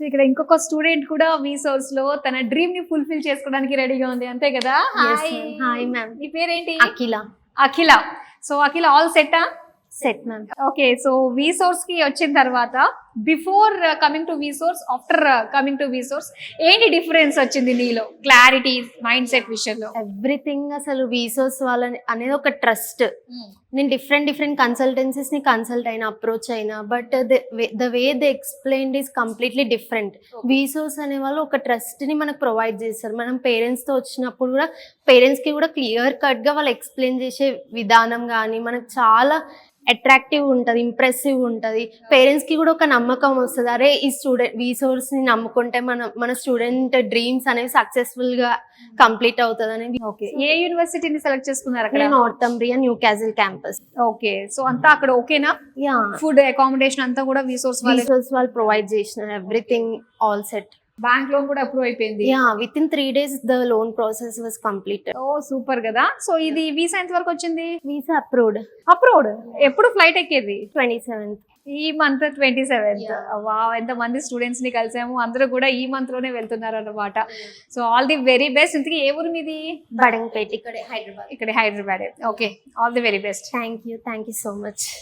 So ఇక్కడ ఇంకొక student కూడా మీ సోర్స్ లో తన డ్రీమ్ ని ఫుల్ఫిల్ చేసుకోవడానికి రెడీగా ఉంది, అంతే కదా? Hi ma'am. మీ పేరేంటి? అఖిల. అఖిల. సో అఖిల ఆల్ సెట్టా? Set ma'am. Okay, so V Source కి వచ్చిన తర్వాత before coming to V Source, after coming to V Source ఏంటి డిఫరెన్స్ వచ్చింది నీలో, క్లారిటీ మైండ్ సెట్ విషయంలో? ఎవ్రీథింగ్ అసలు వీసోస్ వాళ్ళని అనేది ఒక ట్రస్ట్. నేను డిఫరెంట్ కన్సల్టెన్సీస్ ని కన్సల్ట్ అయినా, అప్రోచ్ అయినా, but the way they explained is completely different. వీసోస్ అనే వాళ్ళు ఒక ట్రస్ట్ ని మనకు ప్రొవైడ్ చేస్తారు. మనం పేరెంట్స్ తో వచ్చినప్పుడు కూడా పేరెంట్స్ కి కూడా క్లియర్ కట్ గా వాళ్ళు ఎక్స్ప్లెయిన్ చేసే విధానం కానీ మనకు చాలా అట్రాక్టివ్ ఉంటుంది, ఇంప్రెసివ్ ఉంటుంది. పేరెంట్స్ కి కూడా ఒక నమ్మకం వస్తుంది, అరే ఈ స్టూడెంట్ వీసోర్స్ ని నమ్ముకుంటే మన స్టూడెంట్ డ్రీమ్స్ అనేవి సక్సెస్ఫుల్ గా కంప్లీట్ అవుతుంది అనేది. ఓకే, ఏ యూనివర్సిటీని సెలెక్ట్ చేసుకున్నారు అక్కడ? Northumbria Newcastle campus. Okay, so అంతా అక్కడ ఓకేనా? యా, ఫుడ్ అకామిడేషన్ అంతా కూడా వీసోర్స్ వాళ్ళు ప్రొవైడ్ చేసినారు, everything all set. Bank loan కూడా అప్రూవ్ అయిపోయింది? Yeah, within 3 days the loan process was completed. Oh super కదా. సో ఇది వీసా ఎంత వరకు వచ్చింది? Visa approved. అప్రూవ్డ్. ఎప్పుడు ఫ్లైట్ ఎక్కేది? 27th. ఈ మంత్ 27th. వావ్, ఎంత మంది స్టూడెంట్స్ ని కలిసాము, అందరూ కూడా ఈ మంత్ లోనే వెళ్తున్నారు అన్నమాట. So all the very best. ఇంతకీ ఏ ఊరు మీది? బడంగపేట, ఇక్కడే హైదరాబాద్. ఇక్కడ Hyderabad. Okay, all the very best. Thank you so much.